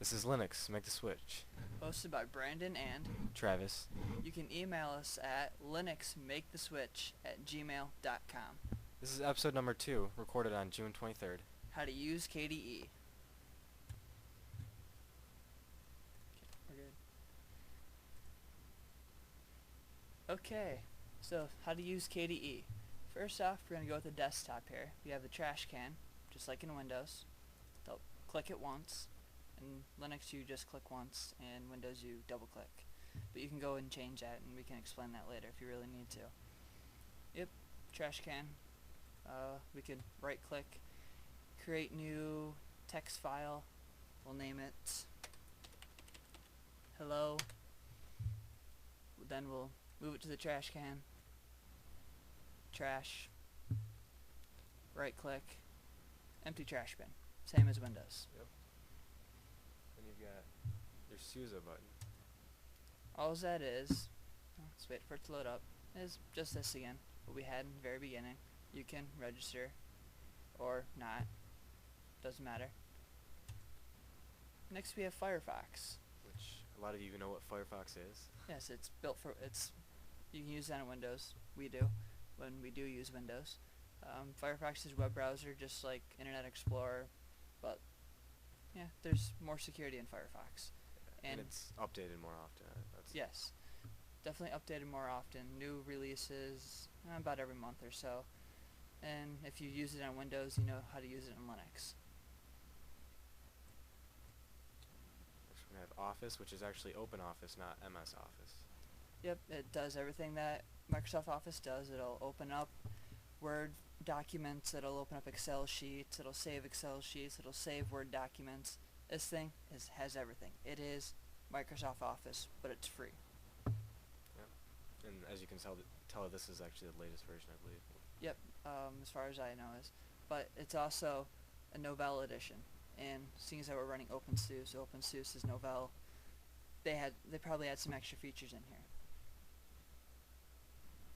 This is Linux. Make the switch. Hosted by Brandon and Travis. you can email us at linuxmaketheswitch@gmail.com. This is episode number 2, recorded on June 23rd. How to use KDE. We're good. Okay, so how to use KDE. First off, we're going to go with the desktop here. We have the trash can, just like in Windows. They'll click it once. In Linux you just click once, and Windows you double click. But you can go and change that, and we can explain that later if you really need to. Yep, trash can. We could right click, create new text file. We'll name it hello. Then we'll move it to the trash can. Trash. Right click. Empty trash bin. Same as Windows. Yep. And you've got your SUSE button. All that is, let's wait for it to load up, is just this again, what we had in the very beginning. You can register or not, doesn't matter. Next we have Firefox. Which, a lot of you even know what Firefox is. Yes, it's built for, you can use that on Windows. We do, when we do use Windows. Firefox is a web browser just like Internet Explorer, but yeah, there's more security in Firefox. And it's updated more often. Yes, definitely updated more often. New releases about every month or so. And if you use it on Windows, you know how to use it in Linux. Next we're going to have Office, which is actually OpenOffice, not MS Office. Yep, it does everything that Microsoft Office does. It'll open up Word documents, it'll open up Excel sheets, it'll save Excel sheets, it'll save Word documents. This thing has everything. It is Microsoft Office, but it's free. Yeah. And as you can tell, this is actually the latest version, I believe. Yep, as far as I know is. But it's also a Novell edition. And seeing as that we're running OpenSUSE, OpenSUSE is Novell, they probably had some extra features in here.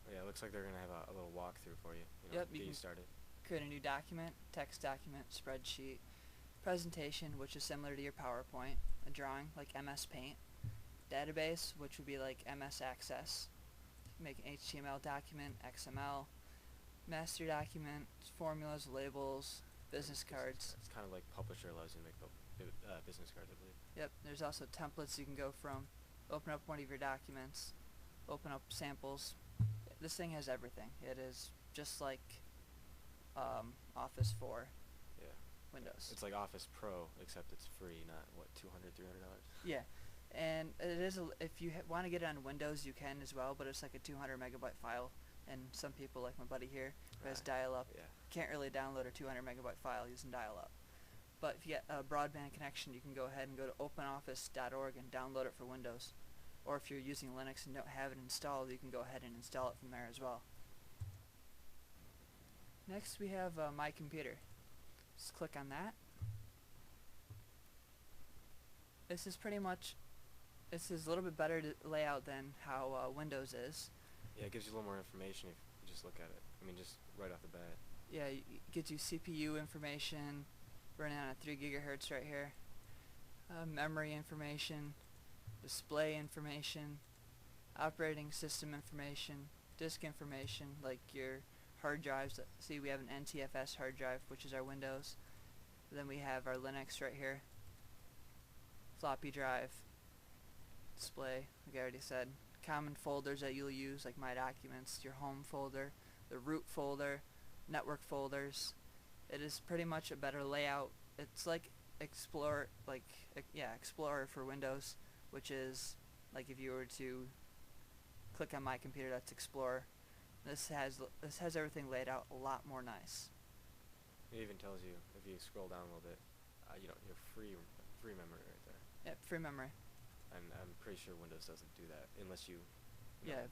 Oh, yeah, it looks like they're going to have a little walkthrough for you. Yep, get you started. Create a new document, text document, spreadsheet, presentation, which is similar to your PowerPoint, a drawing like MS Paint, database, which would be like MS Access, make an HTML document, XML, master document, formulas, labels, business cards. It's kind of like Publisher allows you to make business cards, I believe. Yep, there's also templates you can go from. Open up one of your documents, open up samples. This thing has everything. It is just like Office for Windows. It's like Office Pro, except it's free, not what, $200, $300? Yeah, and it is if you want to get it on Windows, you can as well, but it's like a 200 megabyte file, and some people, like my buddy here, who has dial-up, can't really download a 200 megabyte file using dial-up. But if you get a broadband connection, you can go ahead and go to openoffice.org and download it for Windows. Or if you're using Linux and don't have it installed, you can go ahead and install it from there as well. Next we have My Computer. Just click on that. This is a little bit better layout than how Windows is. Yeah, it gives you a little more information if you just look at it. I mean, just right off the bat. Yeah, it gives you CPU information, running on a 3 gigahertz right here. Memory information, display information, operating system information, disk information, like your hard drives. See, we have an NTFS hard drive, which is our Windows. Then we have our Linux right here. Floppy drive, display, like I already said. Common folders that you'll use, like My Documents, your home folder, the root folder, network folders. It is pretty much a better layout. It's like Explorer, Explorer for Windows, which is like if you were to click on My Computer, that's Explorer. This has everything laid out a lot more nice. It even tells you, if you scroll down a little bit, your free memory right there. Yep, free memory. And I'm pretty sure Windows doesn't do that unless you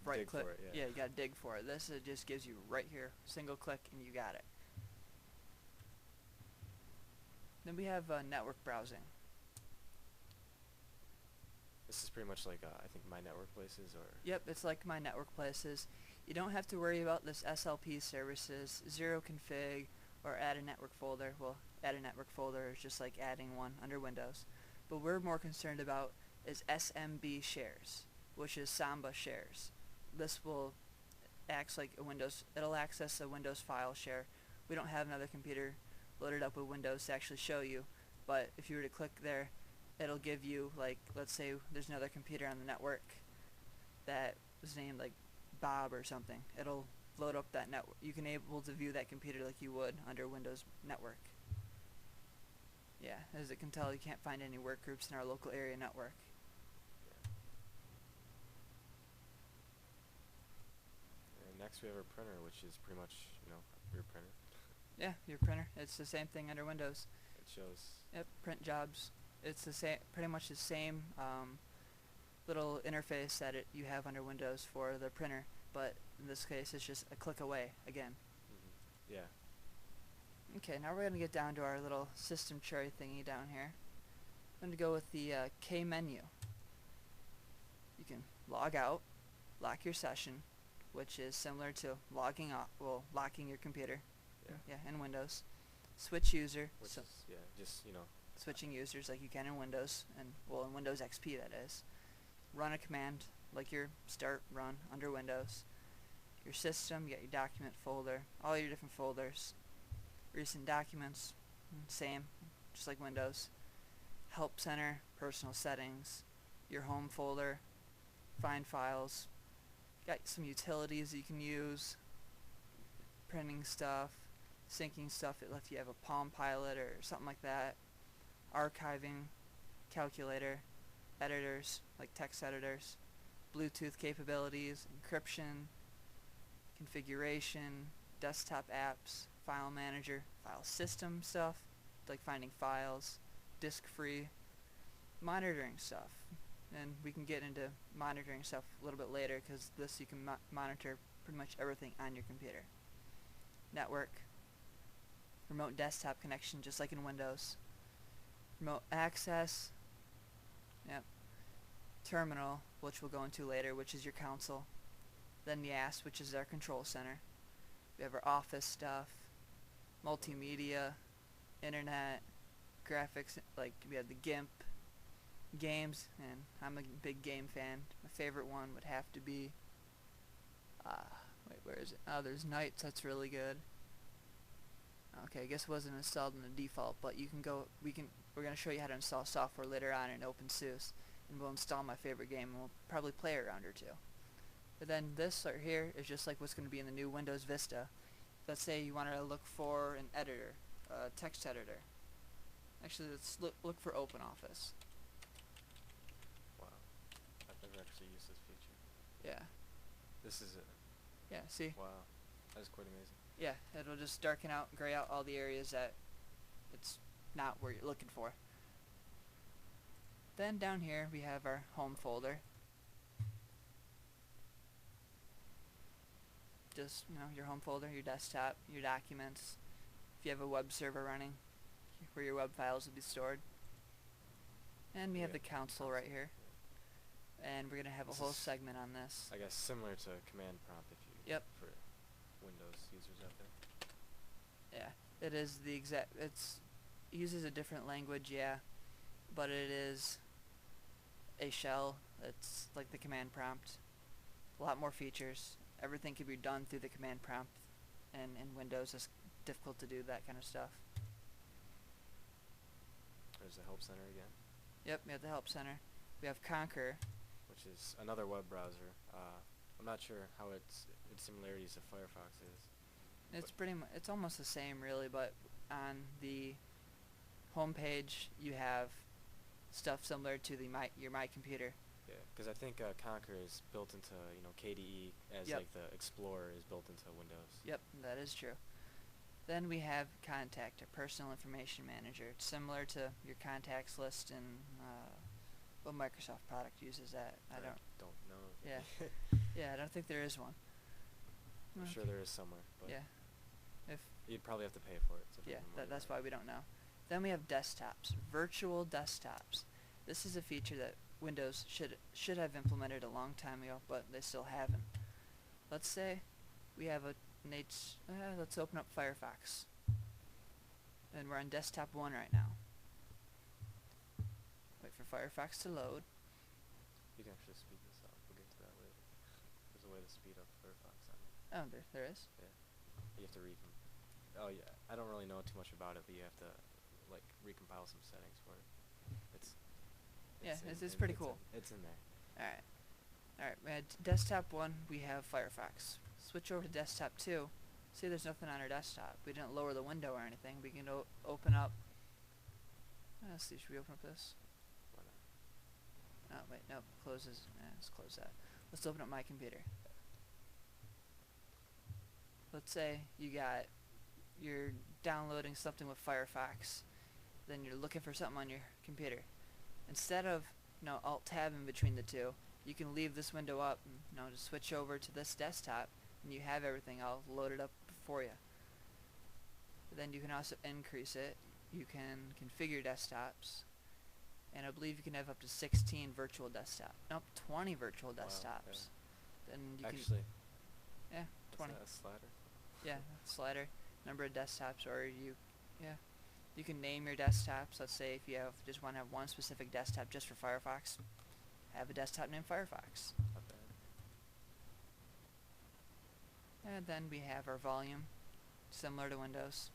right dig click for it. Yeah, you gotta dig for it. This just gives you right here, single click, and you got it. Then we have network browsing. This is pretty much like I think My Network Places or. Yep, it's like My Network Places. You don't have to worry about this SLP services, zero config, or add a network folder. Well, add a network folder is just like adding one under Windows. but we're more concerned about is SMB shares, which is Samba shares. This will acts like a Windows, it'll access a Windows file share. We don't have another computer loaded up with Windows to actually show you, but if you were to click there, it'll give you, like, let's say there's another computer on the network that was named like Bob or something. It'll load up that network. You can able to view that computer like you would under Windows Network. Yeah, as it can tell, you can't find any work groups in our local area network. And next we have our printer, which is pretty much, your printer. Yeah, your printer. It's the same thing under Windows. It shows. Yep, print jobs. It's the same, pretty much the same little interface that you have under Windows for the printer, but in this case it's just a click away again. Yeah. Okay, now we're going to get down to our little system tray thingy down here. I'm going to go with the K menu. You can log out, lock your session, which is similar to logging off, well, locking your computer. Yeah, in Windows. Switch user. Which so is, just, switching users like you can in Windows, and well, in Windows XP that is. Run a command like your start run under Windows. Your system, you got your document folder, all your different folders. Recent documents, same, just like Windows. Help center, personal settings, your home folder, find files. Got some utilities that you can use, printing stuff, syncing stuff if you have a Palm Pilot or something like that, archiving, calculator, editors like text editors, Bluetooth capabilities, encryption, configuration, desktop apps, file manager, file system stuff like finding files, disk free, monitoring stuff. And we can get into monitoring stuff a little bit later, because this you can monitor pretty much everything on your computer. Network, remote desktop connection just like in Windows, remote access, yep, terminal, which we'll go into later, which is your console, then YAS, which is our control center. We have our office stuff, multimedia, internet, graphics, like we have the GIMP, games, and I'm a big game fan. My favorite one would have to be, wait, where is it? Oh, there's Knights, that's really good. Okay, I guess it wasn't installed in the default, but you can go, we're going to show you how to install software later on in OpenSUSE, and we'll install my favorite game, and we'll probably play a round or two. But then this right here is just like what's going to be in the new Windows Vista. Let's say you want to look for an editor, a text editor. Actually, let's look for OpenOffice. Wow. I've never actually used this feature. Yeah. This is it. Yeah, see? Wow. That is quite amazing. Yeah, it'll just darken out, gray out all the areas that it's not where you're looking for. Then down here we have our home folder. Just, your home folder, your desktop, your documents. If you have a web server running, where your web files will be stored. And we have the console right here. And we're going to have a whole segment on this. I guess similar to command prompt if you for Windows users out there. Yeah, it is the exact, it uses a different language, yeah, but it is a shell. It's like the command prompt. A lot more features. Everything can be done through the command prompt, and in Windows it's difficult to do that kind of stuff. There's the Help Center again. Yep, we have the Help Center. We have Conquer, which is another web browser. I'm not sure how its similarities to Firefox is. It's it's almost the same really, but on the home page you have stuff similar to your My Computer. Yeah, because I think Conquer is built into KDE as like the Explorer is built into Windows. Yep, that is true. Then we have Contact, a personal information manager. It's similar to your contacts list, and what Microsoft product uses that. I don't know. Yeah, yeah, I don't think there is one. I'm sure there is somewhere, but yeah, if you'd probably have to pay for it. Yeah, that's why we don't know. Then we have desktops, virtual desktops. This is a feature that Windows should have implemented a long time ago, but they still haven't. Let's say we have let's open up Firefox, and we're on desktop 1 right now. Firefox to load. You can actually speed this up. We'll get to that later. There's a way to speed up Firefox on it. Oh, there is. Yeah. You have to Oh yeah. I don't really know too much about it, but you have to like recompile some settings for it. It's pretty cool. It's in there. Alright, we had desktop 1, we have Firefox. Switch over to desktop 2. See, there's nothing on our desktop. We didn't lower the window or anything. We can open up. Let's see, should we open up this? Why not? Oh, wait, nope, closes. Let's close that. Let's open up my computer. Let's say you're downloading something with Firefox, then you're looking for something on your computer. Instead of Alt-Tab in between the two, you can leave this window up and just switch over to this desktop, and you have everything all loaded up for you. Then you can also increase it. You can configure desktops, and I believe you can have up to 16 virtual desktops. Nope, 20 virtual desktops. Wow, Then you actually, can 20. That's a slider. Yeah, slider, number of desktops, or you can name your desktops. Let's say if you just want to have one specific desktop just for Firefox, have a desktop named Firefox. Not bad. And then we have our volume, similar to Windows.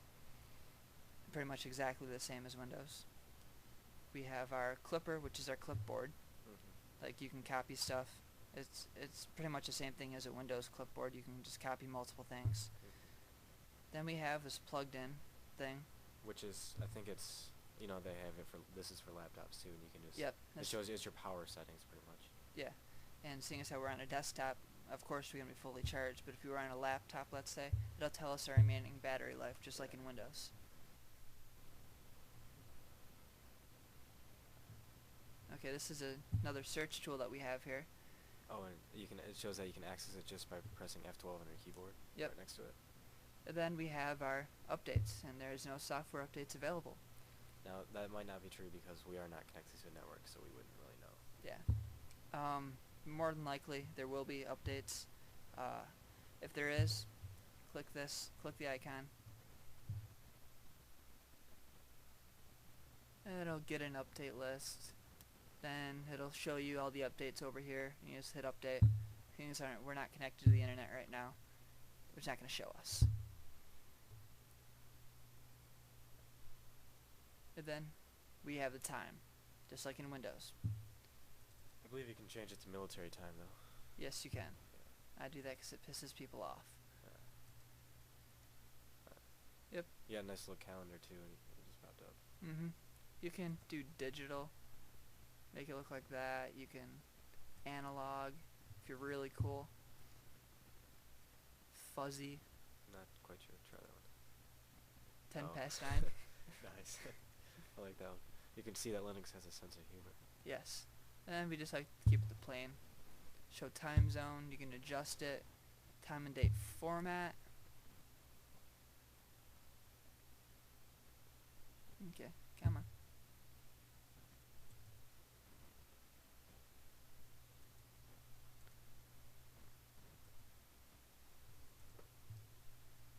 Pretty much exactly the same as Windows. We have our clipper, which is our clipboard. Like you can copy stuff. It's pretty much the same thing as a Windows clipboard. You can just copy multiple things. Then we have this plugged in thing. Which is, I think it's, they have it for, this is for laptops too, and you can just, Yep. it shows you it's your power settings pretty much. Yeah. And seeing as how we're on a desktop, of course we're going to be fully charged, but if you were on a laptop, let's say, it'll tell us our remaining battery life, just like in Windows. Okay, this is another search tool that we have here. Oh, and it shows that you can access it just by pressing F12 on your keyboard. Yep. Right next to it. And then we have our updates, and there is no software updates available. Now, that might not be true because we are not connected to a network, so we wouldn't really know. Yeah. More than likely, there will be updates. If there is, click the icon. It'll get an update list. Then it'll show you all the updates over here. You just hit update. Things we're not connected to the internet right now. It's not going to show us. And then we have the time, just like in Windows. I believe you can change it to military time though. Yes, you can. Yeah. I do that because it pisses people off. Yep. Yeah, nice little calendar too, and it just popped up. You can do digital, make it look like that. You can analog, if you're really cool. Fuzzy. Not quite sure. Try that 10 one. past 9. Nice. I like that one. You can see that Linux has a sense of humor. Yes. And we just like to keep it plain. Show time zone. You can adjust it. Time and date format. Okay, come on.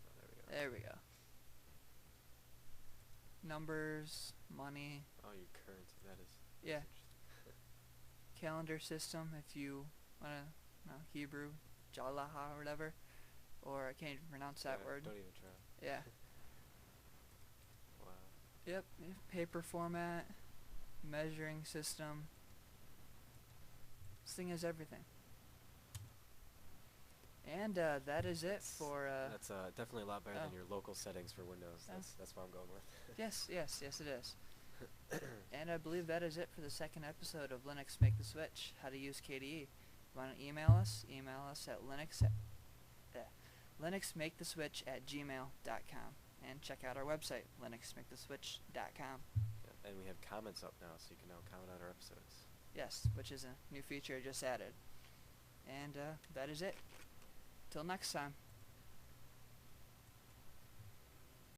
Oh, there we go. There we go. Numbers, money. Oh, your currency. That is. Yeah. Interesting. Calendar system, if you want to know Hebrew, Jalaha or whatever. Or I can't even pronounce that Yeah, word. Don't even try. Yeah. Wow. Yep. Paper format, measuring system. This thing has everything. And that is it for. That's definitely a lot better oh. than your local settings for Windows. That's what I'm going with. Yes, it is. And I believe that is it for the second episode of Linux Make the Switch, how to use KDE. You want to email us? Email us at linuxmaketheswitch@gmail.com. And check out our website, linuxmaketheswitch.com. Yeah, and we have comments up now, so you can now comment on our episodes. Yes, which is a new feature I just added. And that is it. Till next time.